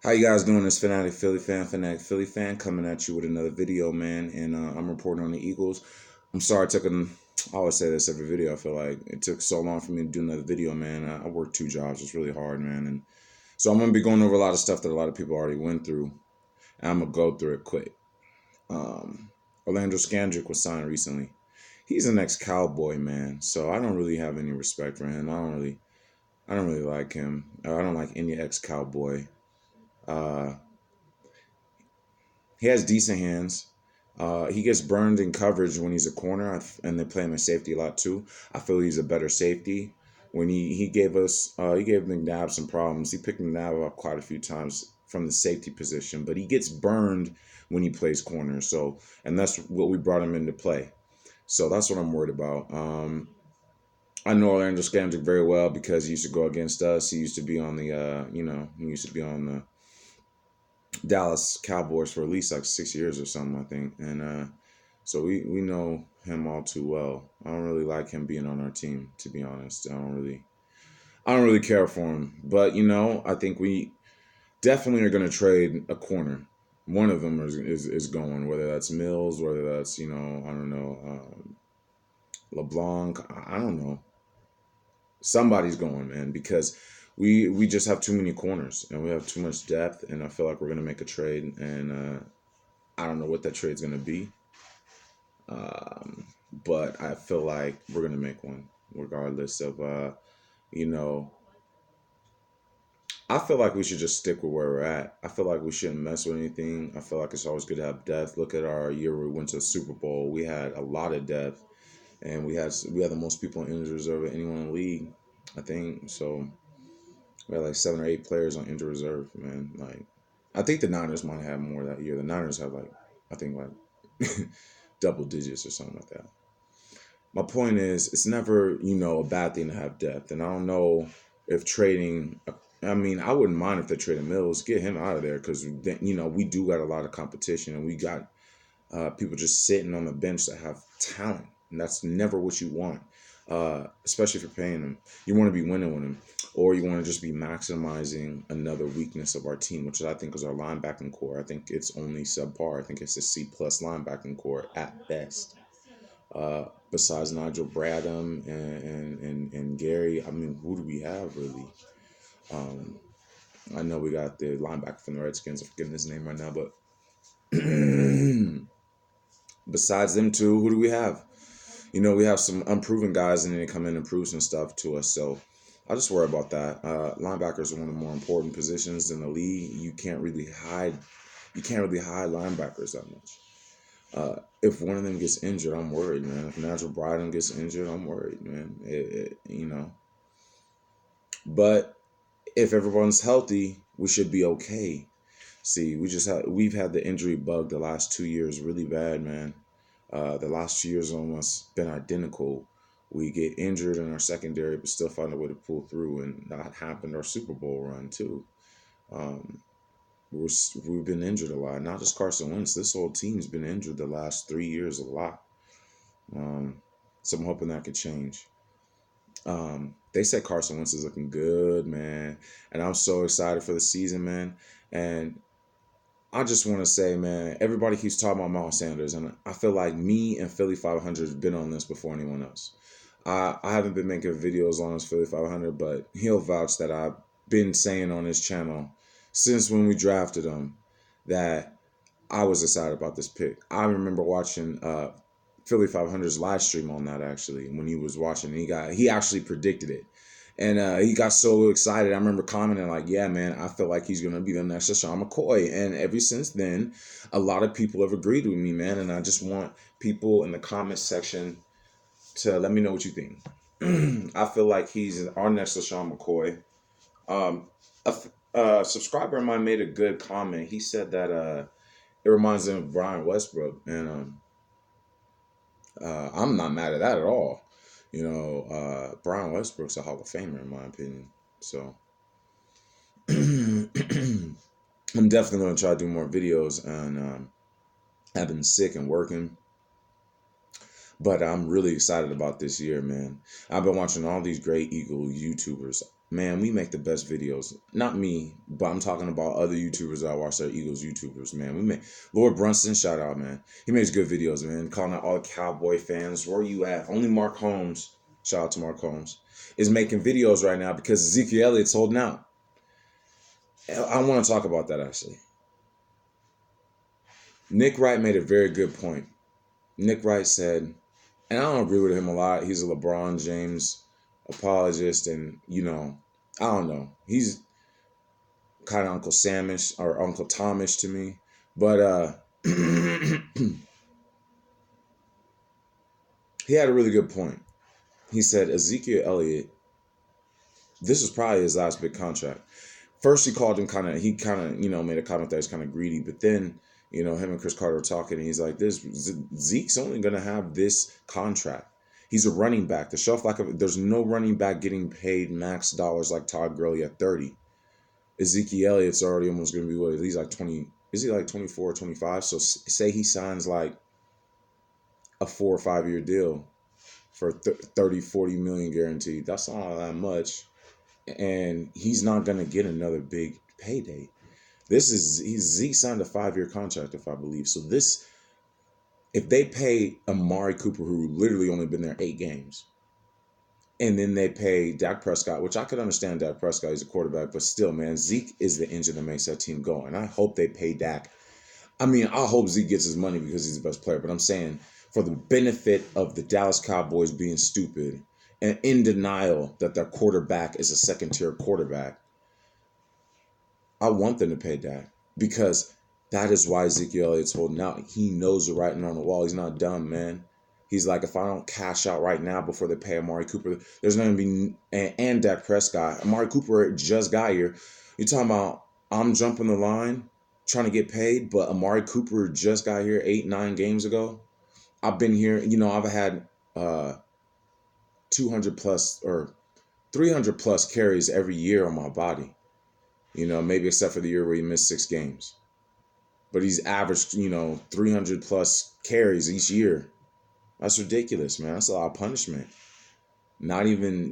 How you guys doing? This Fanatic Philly fan, coming at you with another video, man. And I'm reporting on the Eagles. I'm sorry it took I always say this every video. I feel like it took so long for me to do another video, man. I work two jobs. It's really hard, man. And so I'm gonna be going over a lot of stuff that a lot of people already went through, and I'm gonna go through it quick. Um, Orlando Scandrick was signed recently. He's an ex-Cowboy, man. So I don't really have any respect for him. I don't really like him. I don't like any ex-Cowboy. Uh, He has decent hands. He gets burned in coverage when he's a corner, and they play him as safety a lot too. I feel he's a better safety. When he gave McNabb some problems. He picked McNabb up quite a few times from the safety position, but he gets burned when he plays corner. So, and that's what we brought him into play. So that's what I'm worried about. I know Orlando Scandrick very well because he used to go against us. He used to be on he used to be on the Dallas Cowboys for at least like 6 years or something, I think. And so we know him all too well. I don't really like him being on our team, to be honest. I don't really care for him. But I think we definitely are going to trade a corner. One of them is going, whether that's Mills, whether that's I don't know, LeBlanc. I don't know. Somebody's going, man, because we just have too many corners and we have too much depth, and I feel like we're gonna make a trade, and I don't know what that trade's gonna be, but I feel like we're gonna make one regardless of you know. I feel like we should just stick with where we're at. I feel like we shouldn't mess with anything. I feel like it's always good to have depth. Look at our year where we went to the Super Bowl. We had a lot of depth, and we had the most people on injured reserve of anyone in the league, I think. So we had like 7 or 8 players on injured reserve, man. Like, I think the Niners might have more that year. The Niners have like, I think like double digits or something like that. My point is, it's never a bad thing to have depth, and I don't know if trading. I mean, I wouldn't mind if they traded Mills, get him out of there, because we do got a lot of competition, and we got people just sitting on the bench that have talent, and that's never what you want. Especially if you're paying them, you want to be winning with them, or you want to just be maximizing another weakness of our team, which I think is our linebacking core. I think it's only subpar. I think it's a C+ linebacking core at best. Besides Nigel Bradham and Gary, I mean, who do we have really? Um, I know we got the linebacker from the Redskins. I'm forgetting his name right now, but besides them two, who do we have? We have some unproven guys, and then they come in and prove some stuff to us. So I just worry about that. Linebackers are one of the more important positions in the league. You can't really hide. You can't really hide linebackers that much. If one of them gets injured, I'm worried, man. If Nigel Bryden gets injured, I'm worried, man. But if everyone's healthy, we should be okay. See, we've had the injury bug the last 2 years really bad, man. The last 2 years almost been identical. We get injured in our secondary, but still find a way to pull through, and that happened our Super Bowl run too. Um, we've been injured a lot. Not just Carson Wentz. This whole team's been injured the last 3 years a lot. Um, so I'm hoping that could change. They said Carson Wentz is looking good, man, and I'm so excited for the season, man. And I just want to say, man, everybody keeps talking about Miles Sanders, and I feel like me and Philly 500 have been on this before anyone else. I haven't been making videos as long as Philly 500, but he'll vouch that I've been saying on his channel since when we drafted him that I was excited about this pick. I remember watching Philly 500's live stream on that, actually, when he was watching. He actually predicted it. And he got so excited. I remember commenting like, yeah, man, I feel like he's going to be the next LeSean McCoy. And ever since then, a lot of people have agreed with me, man. And I just want people in the comment section to let me know what you think. I feel like he's our next LeSean McCoy. Um, a subscriber of mine made a good comment. He said that it reminds him of Brian Westbrook. And I'm not mad at that at all. Brian Westbrook's a Hall of Famer in my opinion. So I'm definitely going to try to do more videos. And I've been sick and working, but I'm really excited about this year, man. I've been watching all these great Eagle YouTubers. man, we make the best videos. Not me, but I'm talking about other YouTubers that I watch. That are Eagles YouTubers, man. We make Lord Brunson, shout out, man. He makes good videos, man. Calling out all the Cowboy fans. Where you at? Only Mark Holmes, shout out to Mark Holmes, is making videos right now because Ezekiel Elliott's holding out. I want to talk about that actually. Nick Wright made a very good point. Nick Wright said, and I don't agree with him a lot. He's a LeBron James apologist, and I don't know. He's kind of Uncle Samish or Uncle Tomish to me. But he had a really good point. He said Ezekiel Elliott, this was probably his last big contract. First, he called him he made a comment that he's kind of greedy, but then, him and Chris Carter were talking, and he's like, Zeke's only going to have this contract. He's a running back. The shelf life of there's no running back getting paid max dollars like Todd Gurley at 30. Ezekiel Elliott's already almost going to be what? He's like 20. Is he like 24 or 25? So say he signs like a 4 or 5 year deal for 30, 40 million guaranteed. That's not that much. And he's not going to get another big payday. Zeke signed a 5-year contract, if I believe. So if they pay Amari Cooper, who literally only been there 8 games, and then they pay Dak Prescott, which I could understand Dak Prescott, he's a quarterback, but still, man, Zeke is the engine that makes that team go. And I hope they pay Dak. I mean, I hope Zeke gets his money because he's the best player, but I'm saying for the benefit of the Dallas Cowboys being stupid and in denial that their quarterback is a second-tier quarterback, I want them to pay Dak because that is why Ezekiel Elliott's holding out. He knows the writing on the wall. He's not dumb, man. He's like, if I don't cash out right now before they pay Amari Cooper, there's not going to be, and Dak Prescott. Amari Cooper just got here. You're talking about, I'm jumping the line trying to get paid, but Amari Cooper just got here 8-9 games ago. I've been here, I've had 200 plus or 300 plus carries every year on my body. Maybe except for the year where he missed 6 games. But he's averaged, 300 plus carries each year. That's ridiculous, man. That's a lot of punishment. Not even,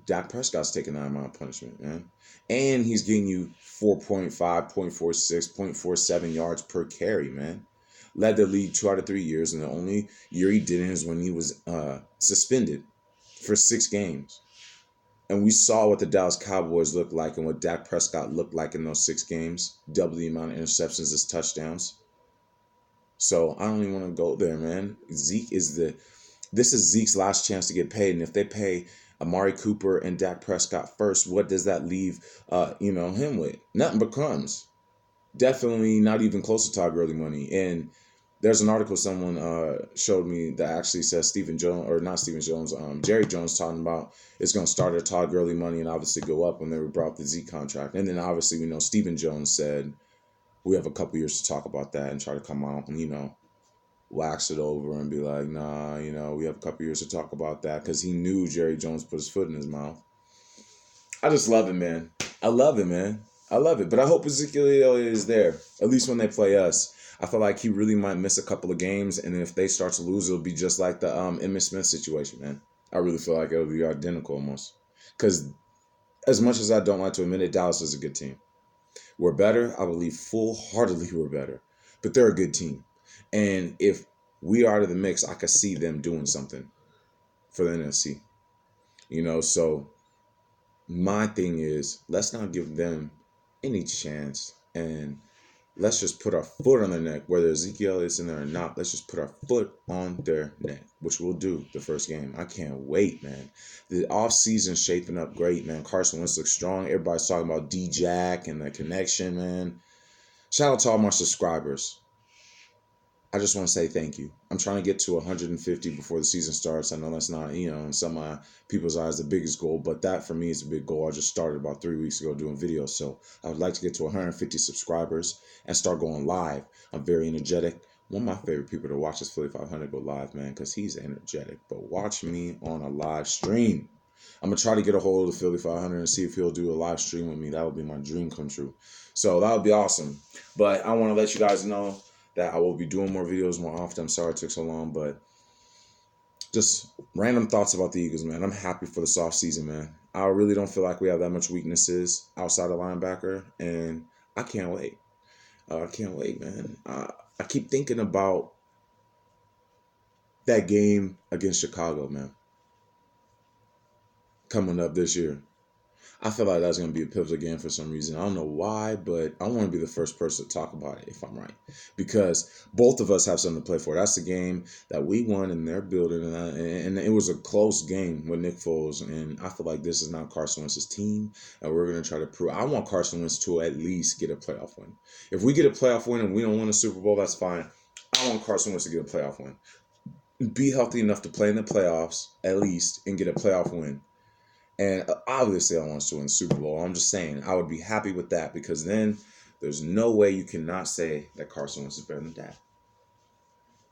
Dak Prescott's taking that amount of punishment, man. And he's getting you 4.5, 0.46, 0.47 yards per carry, man. Led the league 2 out of 3 years, and the only year he didn't is when he was suspended for 6 games. And we saw what the Dallas Cowboys looked like and what Dak Prescott looked like in those 6 games. Double the amount of interceptions as touchdowns. So I don't even want to go there, man. This is Zeke's last chance to get paid. And if they pay Amari Cooper and Dak Prescott first, what does that leave him with? Nothing but crumbs. Definitely not even close to Todd Gurley money. And there's an article someone showed me that actually says Jerry Jones talking about it's going to start at Todd Gurley money and obviously go up when they brought the Zeke contract. And then obviously we know Stephen Jones said we have a couple years to talk about that and try to come out and, wax it over and be like, nah, we have a couple years to talk about that because he knew Jerry Jones put his foot in his mouth. I just love it, man. I love it, man. I love it. But I hope Ezekiel Elliott is there, at least when they play us. I feel like he really might miss a couple of games, and if they start to lose, it'll be just like the Emmitt Smith situation, man. I really feel like it'll be identical almost. Because as much as I don't like to admit it, Dallas is a good team. We're better. I believe full-heartedly we're better. But they're a good team. And if we are out of the mix, I could see them doing something for the NFC. So my thing is, let's not give them any chance. And let's just put our foot on their neck, whether Ezekiel is in there or not. Let's just put our foot on their neck, which we'll do the first game. I can't wait, man. The offseason shaping up great, man. Carson Wentz looks strong. Everybody's talking about D-Jack and the connection, man. Shout out to all my subscribers. I just want to say thank you. I'm trying to get to 150 before the season starts. I know that's not, in some people's eyes, the biggest goal, but that for me is a big goal. I just started about 3 weeks ago doing videos, so I would like to get to 150 subscribers and start going live. I'm very energetic. One of my favorite people to watch is Philly 500 go live, man, because he's energetic. But watch me on a live stream. I'm going to try to get a hold of the Philly 500 and see if he'll do a live stream with me. That would be my dream come true. So that would be awesome. But I want to let you guys know that I will be doing more videos more often. I'm sorry it took so long, but just random thoughts about the Eagles, man. I'm happy for the soft season, man. I really don't feel like we have that much weaknesses outside of linebacker, and I can't wait. I can't wait, man. I keep thinking about that game against Chicago, man, coming up this year. I feel like that's going to be a pivotal game for some reason. I don't know why, but I want to be the first person to talk about it if I'm right. Because both of us have something to play for. That's the game that we won in their building. And it was a close game with Nick Foles. And I feel like this is not Carson Wentz's team. And we're going to try to prove. I want Carson Wentz to at least get a playoff win. If we get a playoff win and we don't win a Super Bowl, that's fine. I want Carson Wentz to get a playoff win. Be healthy enough to play in the playoffs at least and get a playoff win. And obviously, I want us to win the Super Bowl. I'm just saying, I would be happy with that because then there's no way you cannot say that Carson Wentz is better than Dak.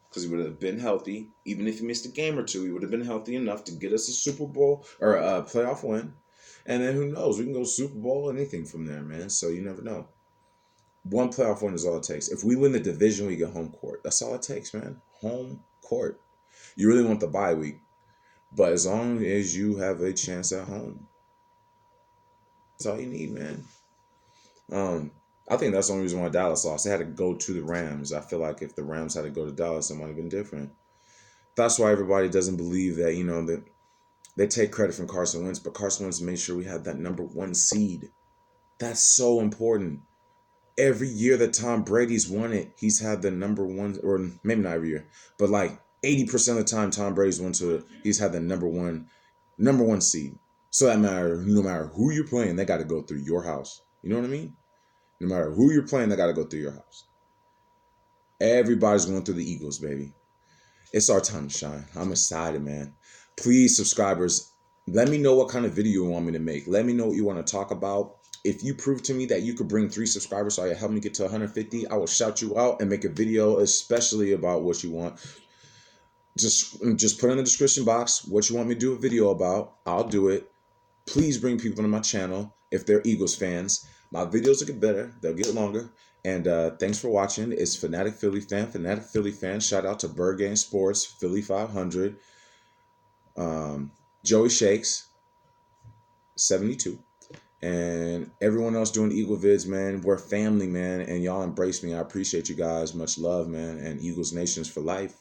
Because he would have been healthy, even if he missed a game or two, he would have been healthy enough to get us a Super Bowl or a playoff win. And then who knows? We can go Super Bowl, anything from there, man. So you never know. One playoff win is all it takes. If we win the division, we get home court. That's all it takes, man. Home court. You really want the bye week. But as long as you have a chance at home, that's all you need, man. I think that's the only reason why Dallas lost. They had to go to the Rams. I feel like if the Rams had to go to Dallas, it might have been different. That's why everybody doesn't believe that, that they take credit from Carson Wentz, but Carson Wentz made sure we had that number one seed. That's so important. Every year that Tom Brady's won it, he's had the number one, or maybe not every year, but like 80% of the time Tom Brady's won to it, he's had the number one seed. So that no matter who you're playing, they got to go through your house. You know what I mean? No matter who you're playing, they got to go through your house. Everybody's going through the Eagles, baby. It's our time to shine. I'm excited, man. Please, subscribers, let me know what kind of video you want me to make. Let me know what you want to talk about. If you prove to me that you could bring 3 subscribers so I can help me get to 150, I will shout you out and make a video especially about what you want. Just put in the description box what you want me to do a video about. I'll do it. Please bring people to my channel if they're Eagles fans. My videos will get better. They'll get longer. And thanks for watching. It's Fanatic Philly fan. Shout out to Bird Game Sports, Philly 500, Joey Shakes, 72. And everyone else doing Eagle vids, man. We're family, man. And y'all embrace me. I appreciate you guys. Much love, man. And Eagles Nations for life.